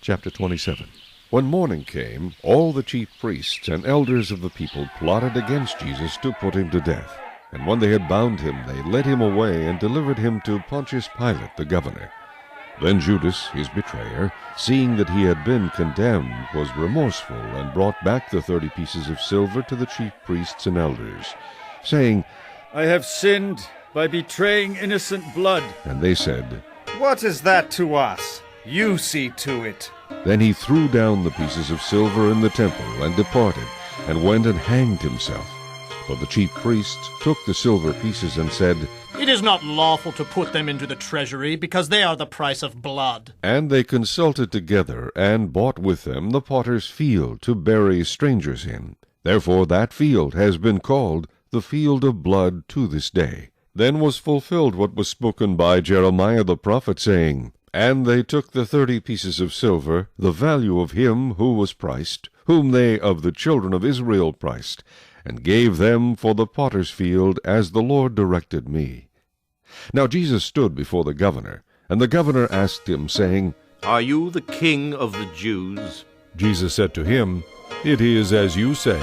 Chapter 27. When morning came, all the chief priests and elders of the people plotted against Jesus to put him to death. And when they had bound him, they led him away and delivered him to Pontius Pilate the governor. Then Judas, his betrayer, seeing that he had been condemned, was remorseful, and brought back the 30 pieces of silver to the chief priests and elders, saying, I have sinned by betraying innocent blood. And they said, What is that to us? You see to it. Then he threw down the pieces of silver in the temple, and departed, and went and hanged himself. But the chief priests took the silver pieces and said, It is not lawful to put them into the treasury, because they are the price of blood. And they consulted together, and bought with them the potter's field to bury strangers in. Therefore that field has been called the field of blood to this day. Then was fulfilled what was spoken by Jeremiah the prophet, saying, And they took the 30 pieces of silver, the value of him who was priced, whom they of the children of Israel priced, and gave them for the potter's field, as the Lord directed me. Now Jesus stood before the governor, and the governor asked him, saying, Are you the king of the Jews? Jesus said to him, It is as you say.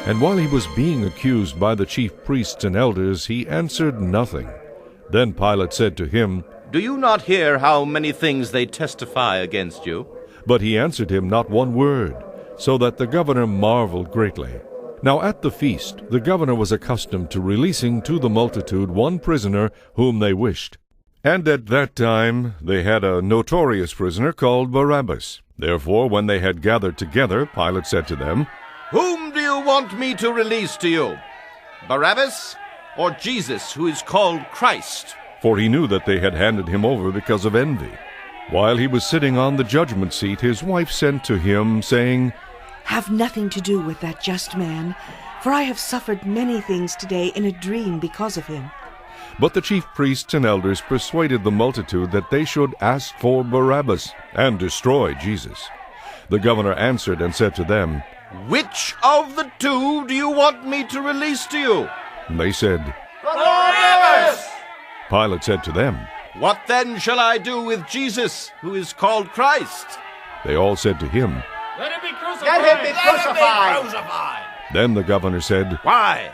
And while he was being accused by the chief priests and elders, he answered nothing. Then Pilate said to him, Do you not hear how many things they testify against you? But he answered him not one word, so that the governor marveled greatly. Now at the feast the governor was accustomed to releasing to the multitude one prisoner whom they wished. And at that time they had a notorious prisoner called Barabbas. Therefore when they had gathered together, Pilate said to them, Whom do you want me to release to you? Barabbas or Jesus, who is called Christ? For he knew that they had handed him over because of envy. While he was sitting on the judgment seat, his wife sent to him, saying, Have nothing to do with that just man, for I have suffered many things today in a dream because of him. But the chief priests and elders persuaded the multitude that they should ask for Barabbas and destroy Jesus. The governor answered and said to them, Which of the two do you want me to release to you? And they said, Barabbas! Pilate said to them, What then shall I do with Jesus, who is called Christ? They all said to him, Let him be crucified! Let him be crucified! Then the governor said, Why?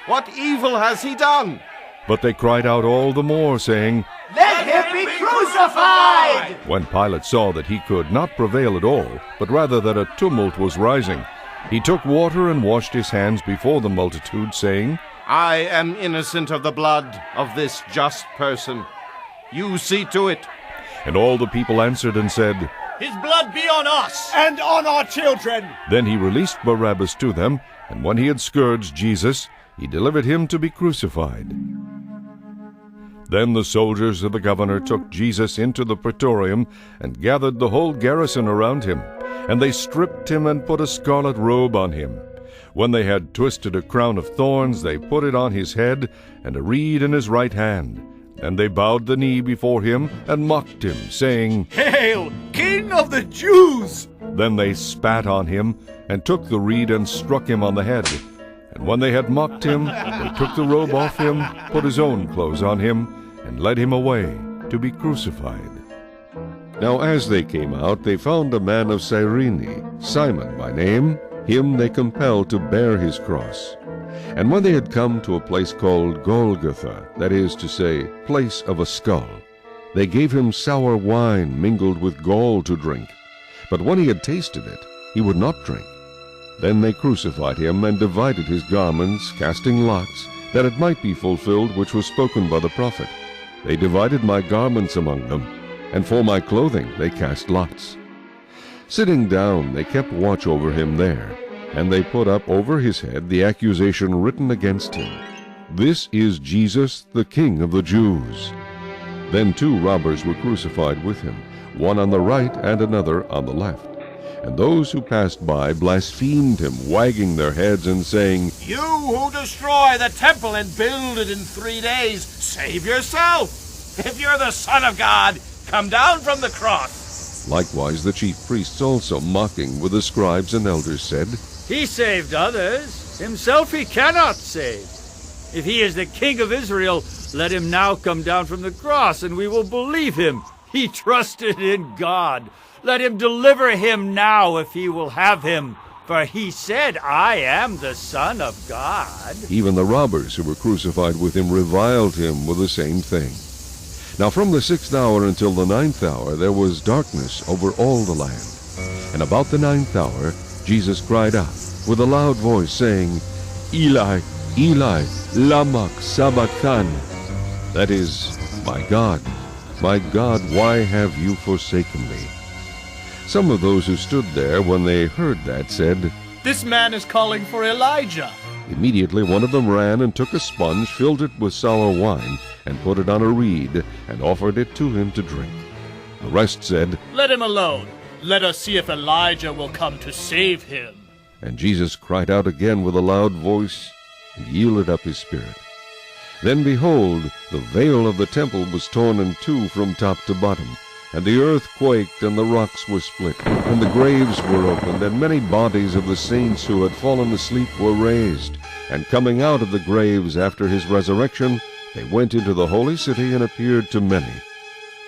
What evil has he done? But they cried out all the more, saying, Let him be crucified! When Pilate saw that he could not prevail at all, but rather that a tumult was rising, he took water and washed his hands before the multitude, saying, I am innocent of the blood of this just person. You see to it. And all the people answered and said, His blood be on us! And on our children! Then he released Barabbas to them, and when he had scourged Jesus, he delivered him to be crucified. Then the soldiers of the governor took Jesus into the praetorium, and gathered the whole garrison around him. And they stripped him and put a scarlet robe on him. When they had twisted a crown of thorns, they put it on his head, and a reed in his right hand. And they bowed the knee before him, and mocked him, saying, Hail, King of the Jews! Then they spat on him, and took the reed and struck him on the head. And when they had mocked him, they took the robe off him, put his own clothes on him, and led him away to be crucified. Now as they came out, they found a man of Cyrene, Simon by name. Him they compelled to bear his cross. And when they had come to a place called Golgotha, that is to say, place of a skull, they gave him sour wine mingled with gall to drink. But when he had tasted it, he would not drink. Then they crucified him, and divided his garments, casting lots, that it might be fulfilled which was spoken by the prophet. They divided my garments among them, and for my clothing they cast lots. Sitting down, they kept watch over him there, and they put up over his head the accusation written against him, This is Jesus, the King of the Jews. Then 2 robbers were crucified with him, one on the right and another on the left. And those who passed by blasphemed him, wagging their heads and saying, You who destroy the temple and build it in 3 days, save yourself! If you're the Son of God, come down from the cross! Likewise the chief priests also, mocking with the scribes and elders, said, He saved others. Himself he cannot save. If he is the King of Israel, let him now come down from the cross, and we will believe him. He trusted in God. Let him deliver him now if he will have him. For he said, I am the Son of God. Even the robbers who were crucified with him reviled him with the same thing. Now from the 6th hour until the 9th hour there was darkness over all the land. And about the 9th hour Jesus cried out with a loud voice, saying, Eli, Eli, lama sabachthani. That is, my God, why have you forsaken me? Some of those who stood there when they heard that said, This man is calling for Elijah. Immediately one of them ran and took a sponge, filled it with sour wine, and put it on a reed, and offered it to him to drink. The rest said, Let him alone. Let us see if Elijah will come to save him. And Jesus cried out again with a loud voice, and yielded up his spirit. Then behold, the veil of the temple was torn in two from top to bottom, and the earth quaked, and the rocks were split, and the graves were opened, and many bodies of the saints who had fallen asleep were raised. And coming out of the graves after his resurrection, they went into the holy city and appeared to many.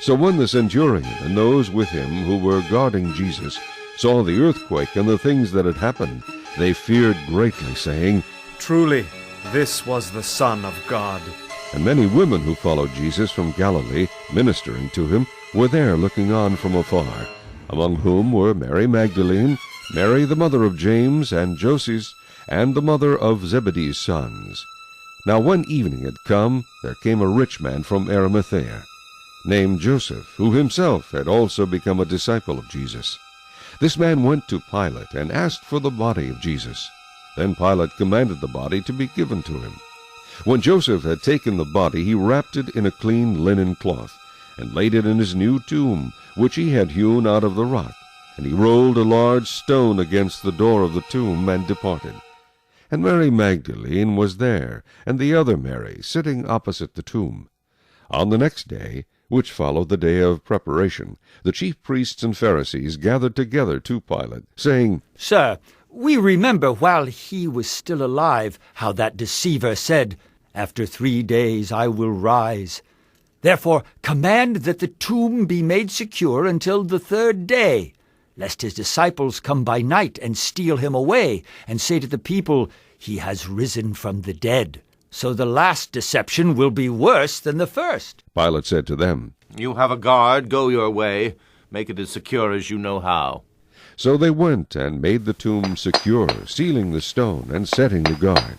So when the centurion and those with him who were guarding Jesus saw the earthquake and the things that had happened, they feared greatly, saying, Truly, this was the Son of God. And many women who followed Jesus from Galilee, ministering to him, were there looking on from afar, among whom were Mary Magdalene, Mary the mother of James and Joses, and the mother of Zebedee's sons. Now when evening had come, there came a rich man from Arimathea, named Joseph, who himself had also become a disciple of Jesus. This man went to Pilate and asked for the body of Jesus. Then Pilate commanded the body to be given to him. When Joseph had taken the body, he wrapped it in a clean linen cloth, and laid it in his new tomb, which he had hewn out of the rock. And he rolled a large stone against the door of the tomb, and departed. And Mary Magdalene was there, and the other Mary, sitting opposite the tomb. On the next day, which followed the day of preparation, the chief priests and Pharisees gathered together to Pilate, saying, Sir, we remember while he was still alive how that deceiver said, After 3 days I will rise. Therefore command that the tomb be made secure until the 3rd day, lest his disciples come by night and steal him away, and say to the people, He has risen from the dead. So the last deception will be worse than the first. Pilate said to them, You have a guard, go your way. Make it as secure as you know how. So they went and made the tomb secure, sealing the stone and setting the guard.